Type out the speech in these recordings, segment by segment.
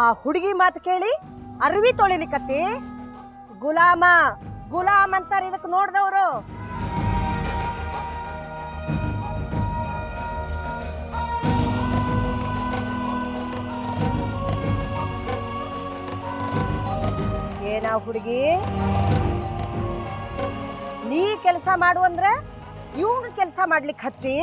ಆ ಹುಡುಗಿ ಮಾತು ಕೇಳಿ ಅರ್ವಿ ತೊಳಿಲಿಕತ್ತಿ. ಗುಲಾಮ ಗುಲಾಮ್ ಅಂತಾರ ಇದಕ್ಕೆ ನೋಡ್ದವ್ರು. ಏನ ಹುಡುಗಿ, ನೀ ಕೆಲಸ ಮಾಡು ಅಂದ್ರೆ ಇವ್ನ ಕೆಲಸ ಮಾಡ್ಲಿಕ್ಕೆ ಹಚ್ಚಿ.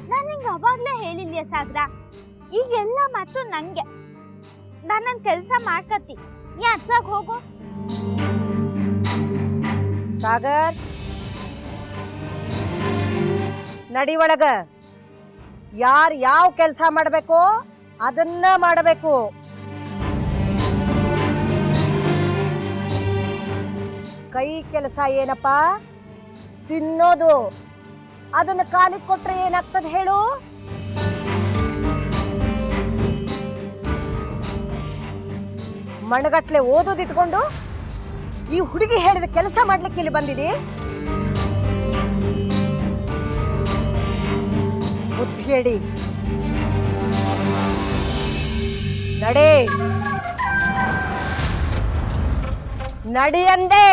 ನಾನು ನಿಂಗೆ ಅವಾಗ್ಲೇ ಹೇಳಿದ್ಯ ಸಾಗರ, ಈಗೆಲ್ಲ ಮತ್ತು ನಂಗೆ. ನನ್ನ ಕೆಲಸ ಮಾಡ್ಕತ್ತಿ, ನೀ ಹಚ್ಚಾಗ ಹೋಗು. ಸಾಗರ್, ನಡಿ ಒಳಗ. ಯಾರ್ ಯಾವ ಕೆಲಸ ಮಾಡಬೇಕು ಅದನ್ನ ಮಾಡಬೇಕು. ಕೈ ಕೆಲಸ ಏನಪ್ಪ? ತಿನ್ನೋದು. ಅದನ್ನ ಕಾಲಿಗೆ ಕೊಟ್ರೆ ಏನಾಗ್ತದೆ ಹೇಳು? ಮಣಗಟ್ಲೆ ಓದೋದಿಟ್ಕೊಂಡು ಈ ಹುಡುಗಿ ಹೇಳಿದ ಕೆಲಸ ಮಾಡ್ಲಿಕ್ಕೆ ಇಲ್ಲಿ ಬಂದಿದೆ. ಬುದ್ಧಿಯೇಡಿ ನಡೆ, ನಡಿ ಅಂದೆ.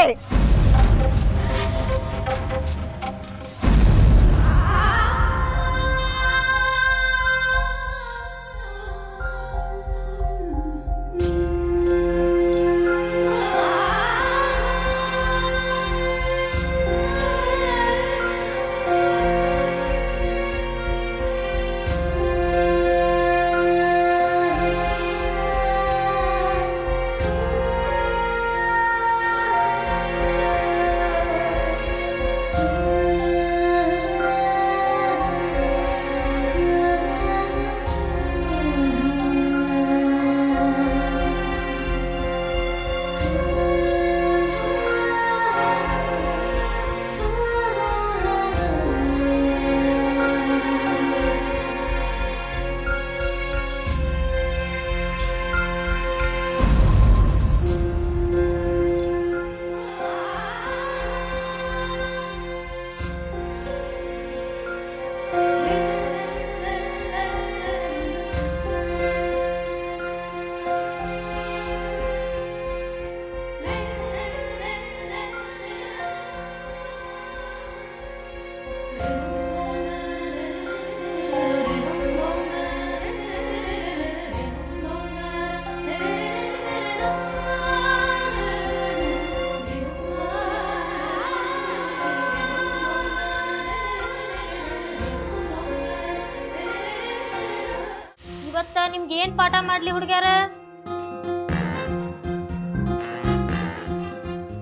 ನಿಮ್ಗೆ ಏನ್ ಪಾಠ ಮಾಡ್ಲಿ ಹುಡುಗ್ಯಾರ?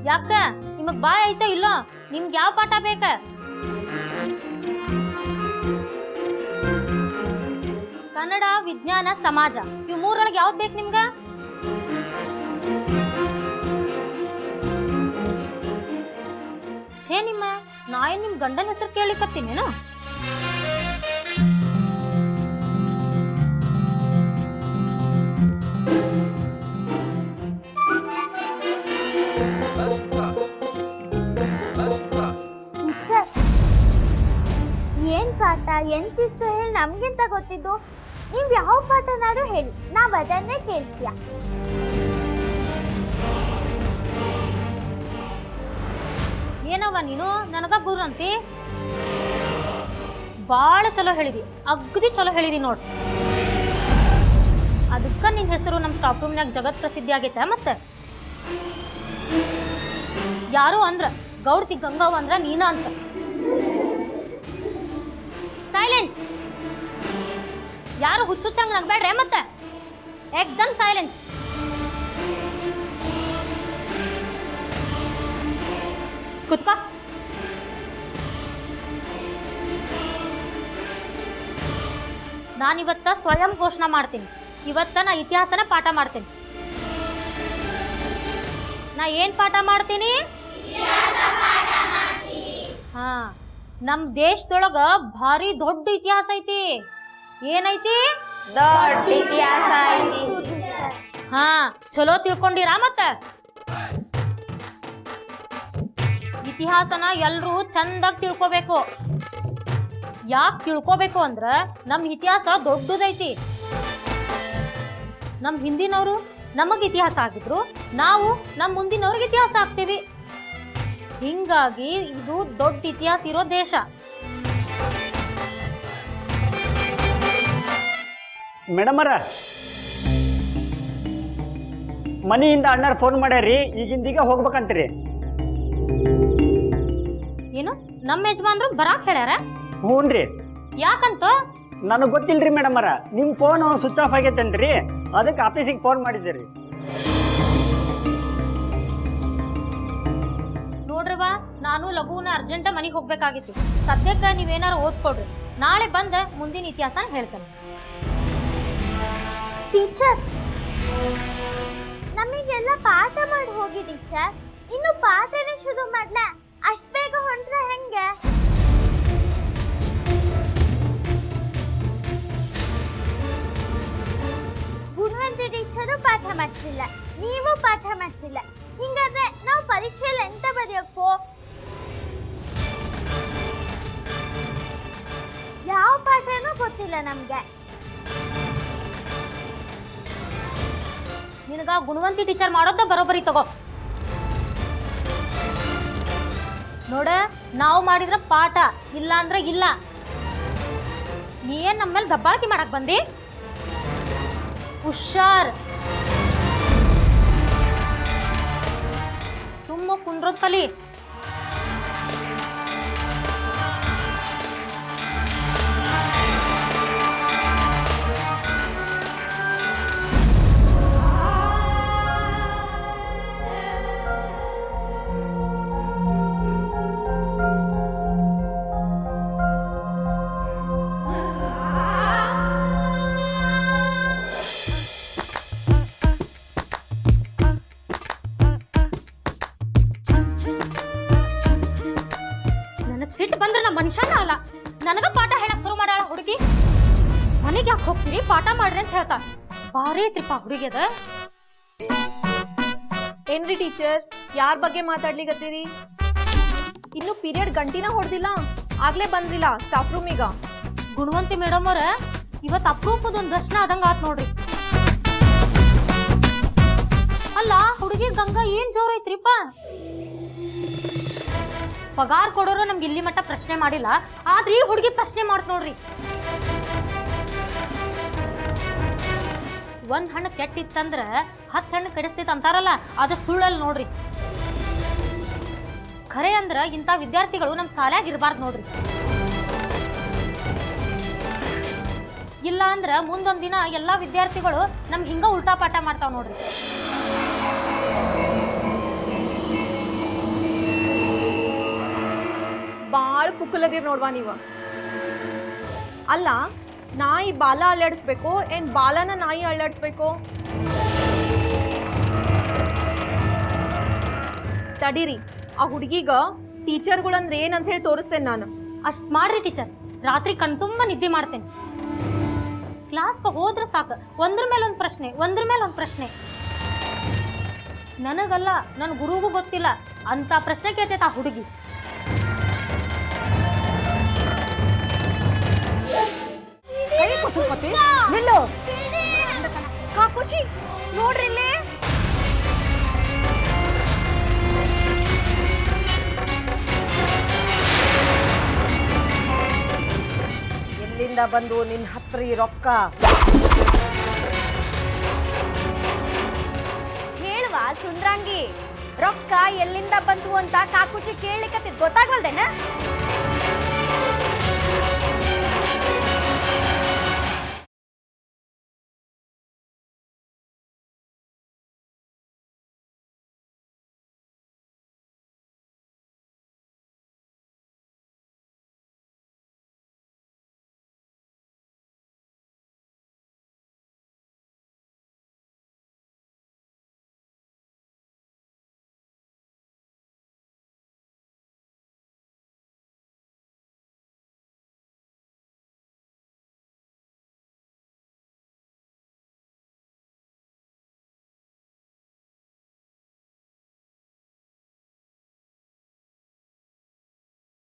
ಯಾಕ ನಿಮಗ್ ಬಾಯ್ ಐತ ಇಲ್ಲೋ? ನಿಮ್ಗೆ ಯಾವ ಪಾಠ ಬೇಕ? ಕನ್ನಡ, ವಿಜ್ಞಾನ, ಸಮಾಜ ಇವ್ ಮೂರೊಳಗೆ ಯಾವ್ದು ಬೇಕು ನಿಮ್ಗ? ಛೇ ನಿಮ್ಮ, ನಾ ಏನ್ ನಿಮ್ ಗಂಡನ ಹೆಸರು ಕೇಳಿಕತ್ತೀನೇನು? ಏನ್ ಪಾಠ ಎಂತಿತ್ತು ಹೇಳಿ ನಮ್ಗಿಂತ ಗೊತ್ತಿದ್ದು. ನೀವ್ ಯಾವ ಪಾಠನಾದ್ರು ಹೇಳಿ, ನಾವ್ ಅದನ್ನೇ ಕೇಳ್ತೀಯ. ಏನವ ನೀನು ನನಗ ಗುರು ಅಂತಿ? ಬಾಳ ಚಲೋ ಹೇಳಿದಿ, ಅಗ್ದಿ ಚಲೋ ಹೇಳಿದಿ ನೋಡ್. ಅದಕ್ಕ ನಿನ್ ಹೆಸರು ನಮ್ ಸ್ಟಾಪ್ ರೂಮ್ನಾಗ ಜಗತ್ ಪ್ರಸಿದ್ಧಿ ಆಗೈತೆ. ಮತ್ತೆ ಯಾರು ಅಂದ್ರ ಗೌಡ್ತಿ ಗಂಗಾವ್ ಅಂದ್ರ ನೀನ ಅಂತ. ಸೈಲೆನ್ಸ್. ಯಾರು ಹುಚ್ಚುಚ್ಚಂಗ್ ನಗ್ಬೇಡ್ರೆ. ಮತ್ತೆ ಏಕ್ದಮ್ ಸೈಲೆನ್ಸ್. ಕುತ್ಕೋ. ನಾನಿವತ್ತ ಸ್ವಯಂ ಘೋಷಣೆ ಮಾಡ್ತೀನಿ. ಇವತ್ತ ನಾ ಇತಿಹಾಸನ ಪಾಠ ಮಾಡ್ತೀನಿ. ನಾ ಏನ್ ಪಾಠ ಮಾಡ್ತೀನಿ? ಹಾ, ನಮ್ ದೇಶದೊಳಗ ಭಾರಿ ದೊಡ್ಡ ಇತಿಹಾಸ ಐತಿ. ಏನೈತಿ? ದೊಡ್ಡ ಇತಿಹಾಸ ಐತಿ. ಹಾ, ಚಲೋ ತಿಳ್ಕೊಂಡಿರಾ? ಮತ್ತ ಇತಿಹಾಸನ ಎಲ್ರೂ ಚಂದಾಗಿ ತಿಳ್ಕೊಬೇಕು. ಯಾಕೆ ತಿಳ್ಕೊಬೇಕು ಅಂದ್ರ ನಮ್ ಇತಿಹಾಸ ದೊಡ್ಡದೈತಿ. ನಮ್ ಹಿಂದಿನವರು ನಮಗ್ ಇತಿಹಾಸ ಆಗಿದ್ರು, ನಾವು ನಮ್ ಮುಂದಿನವ್ರಿಗೆ ಇತಿಹಾಸ ಆಗ್ತೀವಿ. ಹಿಂಗಾಗಿ ಇದು ದೊಡ್ಡ ಇತಿಹಾಸ ಇರೋ ದೇಶ. ಮೇಡಮರ, ಮನೆಯಿಂದ ಅಣ್ಣಾರು ಫೋನ್ ಮಾಡ್ಯಾರಿ, ಈಗಿಂದೀಗ ಹೋಗ್ಬೇಕಂತೀರಿ. ಏನು ನಮ್ಮ ಯಜಮಾನ್ರು ಬರಾಕ್ ಹೇಳ್ಯಾರ? ಹ್ಞೂನ್ರಿ. ಯಾಕಂತ? ನನಗೆ ಗೊತ್ತಿಲ್ರಿ ಮೇಡಮರ, ನಿಮ್ಮ ಫೋನ್ ಸ್ವಿಚ್ ಆಫ್ ಆಗೈತೇನ್ರಿ, ಅದಕ್ಕೆ ಆಫೀಸಿಗೆ ಫೋನ್ ಮಾಡಿದ್ದೀರಿ. ನೋಡ್ರವ, ನಾನು ಲಘುನ ಅರ್ಜೆಂಟ ಮನೆಗೆ ಹೋಗ್ಬೇಕಾಗಿತ್ತು. ಸದ್ಯಕ್ಕೆ ನೀವೇನಾರು ಓದ್ಕೊಡ್ರಿ, ನಾಳೆ ಬಂದ ಮುಂದಿನ ಇತಿಹಾಸ ಹೇಳ್ತೇನೆ. ಟೀಚರ್, ನಮಗೆಲ್ಲ ಪಾಠ ಮಾಡಿ ಹೋಗಿ ಟೀಚರ್. ಇನ್ನು ಪಾಠನೇ ಶುರು ಮಾಡ್ಲ, ಅಷ್ಟ್ ಬೇಗ ಹೊಂಟ್ರೆ ಹೆಂಗೆ? ಗುಣವಂತಿ ಟೀಚರು ಪಾಠ ಮಾಡ್ತಿಲ್ಲ, ನೀವು ಪಾಠ ಮಾಡ್ತಿಲ್ಲ. ಹಿಂಗಾದ್ರೆ ನಾವು ಪರೀಕ್ಷೆಯಲ್ಲಿ ಎಂತ ಬರೆಯಕ್ಕೋ? ಯಾವ ಪಾಠನೂ ಗೊತ್ತಿಲ್ಲ ನಮ್ಗೆ. ನಿನಗ ಗುಣವಂತಿ ಟೀಚರ್ ಮಾಡೋದ ಬರೋಬ್ಬರಿ ತಗೋ. ನೋಡ, ನಾವು ಮಾಡಿದ್ರ ಪಾಠ, ಇಲ್ಲ ಅಂದ್ರೆ ಇಲ್ಲ. ನೀ ಏನ್ ನಮ್ಮ ಮೇಲೆ ದಬ್ಬಾಳಿಕೆ ಮಾಡಕ್ ಬಂದಿ? ಹುಷಾರ್. ಸುಮ್ಮ ಕುಂಡ್ರೋದ್ ಕಲಿ. ಸಿಟ್ಟು ಬಂದ್ರೆ ನಮ್ಮ ಮನುಷ್ಯನ ಅಲ್ಲ. ನನಗ ಪಾಠ ಹೇಳಕ್ ಶುರು ಮಾಡ್ಯಾಳ ಹುಡುಗಿ. ಮನೆಗೆ ಯಾಕೆ ಹೋಗ್ತೀರಿ, ಪಾಠ ಮಾಡ್ರಿ ಅಂತ ಹೇಳ್ತಾ. ಬಾರಿ ಐತ್ರಿಪ್ಪ ಹುಡುಗಿಯದ. ಏನ್ರಿ ಟೀಚರ್, ಯಾರ ಬಗ್ಗೆ ಮಾತಾಡ್ಲಿಕತ್ತೀರಿ? ಇನ್ನು ಪೀರಿಯಡ್ ಗಂಟಿನ ಹೊಡೆದಿಲ್ಲ, ಆಗ್ಲೇ ಬಂದ್ರಿಲ್ಲ ಸ್ಟಾಫ್ ರೂಮಿಗ. ಗುಣವಂತಿ ಮೇಡಮ್ ಅವ್ರ ಇವತ್ತು ಅಪರೂಪದೊಂದು ದರ್ಶನ ಆದಂಗ ಆತ್ ನೋಡ್ರಿ. ಅಲ್ಲ ಹುಡುಗಿ ಗಂಗಾ ಏನ್ ಜೋರ್ ಐತ್ರಿಪ್ಪ. ಪಗಾರ ಕೊಡೋರು ನಮ್ಗೆ ಇಲ್ಲಿ ಮಟ್ಟ ಪ್ರಶ್ನೆ ಮಾಡಿಲ್ಲ, ಆದ್ರೆ ಈ ಹುಡುಗಿ ಪ್ರಶ್ನೆ ಮಾಡ್ತ ನೋಡ್ರಿ. ಒಂದ್ ಹಣ್ಣು ಕೆಟ್ಟಿತ್ತಂದ್ರ 10 ಹಣ್ಣು ಕೆಡಿಸ್ತೈತ್ ಅಂತಾರಲ್ಲ, ಅದು ಸುಳ್ಳಲ್ ನೋಡ್ರಿ. ಖರೆ ಅಂದ್ರ ಇಂಥ ವಿದ್ಯಾರ್ಥಿಗಳು ನಮ್ ಶಾಲ್ಯಾಗ ಇರಬಾರ್ದು ನೋಡ್ರಿ. ಇಲ್ಲ ಅಂದ್ರ ಮುಂದೊಂದ್ ದಿನ ಎಲ್ಲಾ ವಿದ್ಯಾರ್ಥಿಗಳು ನಮ್ಗೆ ಹಿಂಗ ಉಲ್ಟಾ ಪಾಠ ಮಾಡ್ತಾವ್ ನೋಡ್ರಿ. ಬಾಳ ಪುಕ್ಕಲದಿರ್ ನೋಡ್ವಾ ನೀವ. ಅಲ್ಲ, ನಾಯಿ ಬಾಲ ಅಲ್ಲಾಡಿಸ್ಬೇಕು ಏನ್ ಬಾಲನ ನಾಯಿ ಅಲ್ಲಾಡಿಸ್ಬೇಕು? ತಡೀರಿ, ಆ ಹುಡುಗಿಗ ಟೀಚರ್ಗಳಂದ್ರೆ ಏನಂತ ಹೇಳಿ ತೋರಿಸ್ತೇನೆ ನಾನು. ಅಷ್ಟ್ ಮಾಡ್ರಿ ಟೀಚರ್, ರಾತ್ರಿ ಕಣ್ತುಂಬ ನಿದ್ದೆ ಮಾಡ್ತೇನೆ. ಕ್ಲಾಸ್ಗೆ ಹೋದ್ರೆ ಸಾಕು, ಒಂದ್ರ ಮೇಲೆ ಒಂದು ಪ್ರಶ್ನೆ, ಒಂದ್ರ ಮೇಲೆ ಒಂದು ಪ್ರಶ್ನೆ. ನನಗಲ್ಲ, ನನ್ನ ಗುರುಗೂ ಗೊತ್ತಿಲ್ಲ ಅಂತ ಪ್ರಶ್ನೆ ಕೇಳ್ತೈತೆ ಆ ಹುಡುಗಿ. ನಿಲ್ಲು ಕಾಕುಚಿ, ನೋಡ್ರಿ ಇಲ್ಲಿ. ಎಲ್ಲಿಂದ ಬಂದು ನಿನ್ನ ಹತ್ರ ಈ ರೊಕ್ಕ? ಹೇಳುವ ಸುಂದ್ರಾಂಗಿ, ರೊಕ್ಕ ಎಲ್ಲಿಂದ ಬಂತು ಅಂತ ಕಾಕುಚಿ ಕೇಳಲಿಕ್ಕೆ ಗೊತ್ತಾಗಲ್ದೇನ?